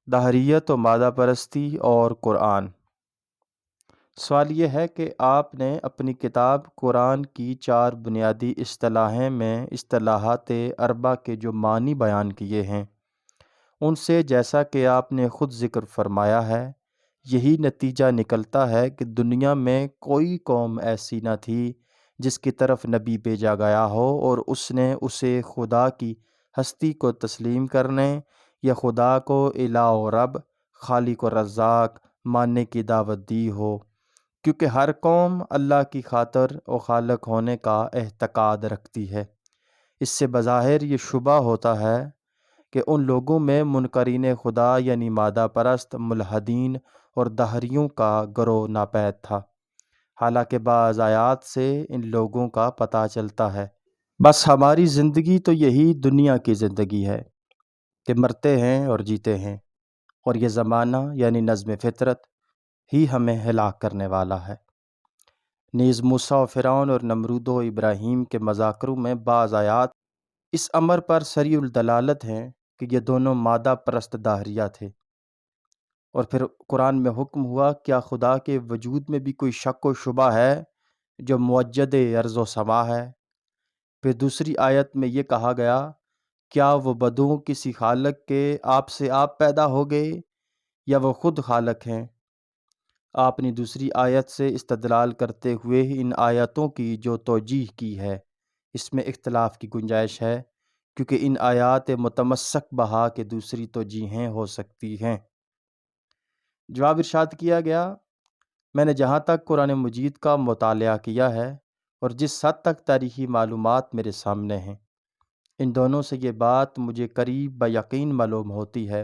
دہریت و مادہ پرستی اور قرآن۔ سوال یہ ہے کہ آپ نے اپنی کتاب قرآن کی 4 بنیادی اصطلاحیں میں اصطلاحات اربع کے جو معنی بیان کیے ہیں ان سے، جیسا کہ آپ نے خود ذکر فرمایا ہے، یہی نتیجہ نکلتا ہے کہ دنیا میں کوئی قوم ایسی نہ تھی جس کی طرف نبی بھیجا گیا ہو اور اس نے اسے خدا کی ہستی کو تسلیم کرنے یا خدا کو الہ و رب، خالق و رزاق ماننے کی دعوت دی ہو، کیونکہ ہر قوم اللہ کی خاطر و خالق ہونے کا اعتقاد رکھتی ہے۔ اس سے بظاہر یہ شبہ ہوتا ہے کہ ان لوگوں میں منکرین خدا یعنی مادہ پرست، ملحدین اور دہریوں کا گروہ ناپید تھا، حالانکہ بعض آیات سے ان لوگوں کا پتہ چلتا ہے۔ بس ہماری زندگی تو یہی دنیا کی زندگی ہے کہ مرتے ہیں اور جیتے ہیں، اور یہ زمانہ یعنی نظم فطرت ہی ہمیں ہلاک کرنے والا ہے۔ نیز موسیٰ و فرعون اور نمرود و ابراہیم کے مذاکروں میں بعض آیات اس امر پر سریع الدلالت ہیں کہ یہ دونوں مادہ پرست داہریہ تھے، اور پھر قرآن میں حکم ہوا کیا خدا کے وجود میں بھی کوئی شک و شبہ ہے جو موجد ارض و سما ہے۔ پھر دوسری آیت میں یہ کہا گیا کیا وہ بدو کسی خالق کے آپ سے آپ پیدا ہو گئے یا وہ خود خالق ہیں۔ آپ نے دوسری آیت سے استدلال کرتے ہوئے ان آیتوں کی جو توجیہ کی ہے اس میں اختلاف کی گنجائش ہے، کیونکہ ان آیات متمسک بہا کے دوسری توجیہیں ہو سکتی ہیں۔ جواب ارشاد کیا گیا، میں نے جہاں تک قرآن مجید کا مطالعہ کیا ہے اور جس حد تک تاریخی معلومات میرے سامنے ہیں، ان دونوں سے یہ بات مجھے قریب یقین معلوم ہوتی ہے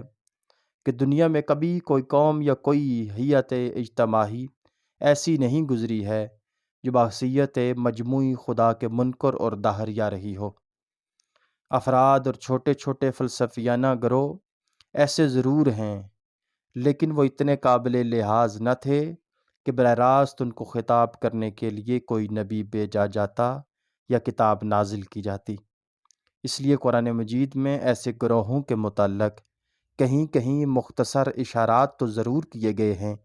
کہ دنیا میں کبھی کوئی قوم یا کوئی ہیئت اجتماعی ایسی نہیں گزری ہے جو بحیثیت مجموعی خدا کے منکر اور داہریہ رہی ہو۔ افراد اور چھوٹے چھوٹے فلسفیانہ گروہ ایسے ضرور ہیں، لیکن وہ اتنے قابل لحاظ نہ تھے کہ براہ راست ان کو خطاب کرنے کے لیے کوئی نبی بھیجا جاتا یا کتاب نازل کی جاتی۔ اس لیے قرآن مجید میں ایسے گروہوں کے متعلق کہیں کہیں مختصر اشارات تو ضرور کیے گئے ہیں،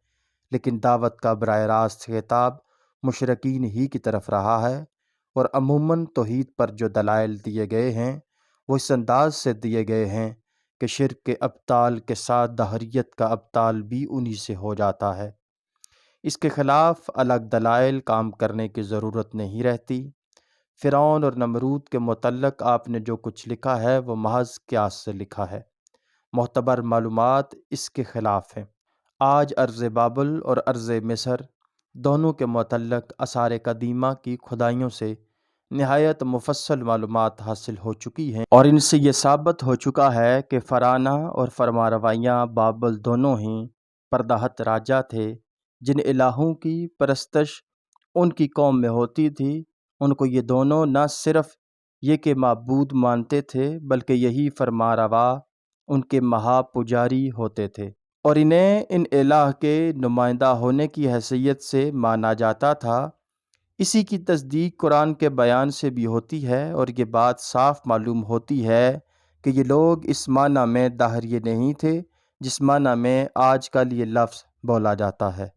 لیکن دعوت کا براہ راست خطاب مشرکین ہی کی طرف رہا ہے، اور عموماً توحید پر جو دلائل دیے گئے ہیں وہ اس انداز سے دیے گئے ہیں کہ شرک کے ابطال کے ساتھ دہریت کا ابطال بھی انہی سے ہو جاتا ہے۔ اس کے خلاف الگ دلائل کام کرنے کی ضرورت نہیں رہتی۔ فرعون اور نمرود کے متعلق آپ نے جو کچھ لکھا ہے وہ محض قیاس سے لکھا ہے، معتبر معلومات اس کے خلاف ہیں۔ آج ارض بابل اور ارض مصر دونوں کے متعلق آثار قدیمہ کی کھدائیوں سے نہایت مفصل معلومات حاصل ہو چکی ہیں، اور ان سے یہ ثابت ہو چکا ہے کہ فراعنہ اور فرمانروائیاں بابل دونوں ہی پردہت راجہ تھے جن الہوں کی پرستش ان کی قوم میں ہوتی تھی۔ ان کو یہ دونوں نہ صرف یہ کہ معبود مانتے تھے بلکہ یہی فرمانروا ان کے مہا پجاری ہوتے تھے، اور انہیں ان الہ کے نمائندہ ہونے کی حیثیت سے مانا جاتا تھا۔ اسی کی تصدیق قرآن کے بیان سے بھی ہوتی ہے، اور یہ بات صاف معلوم ہوتی ہے کہ یہ لوگ اس معنی میں داہریے نہیں تھے جس معنی میں آج کل یہ لفظ بولا جاتا ہے۔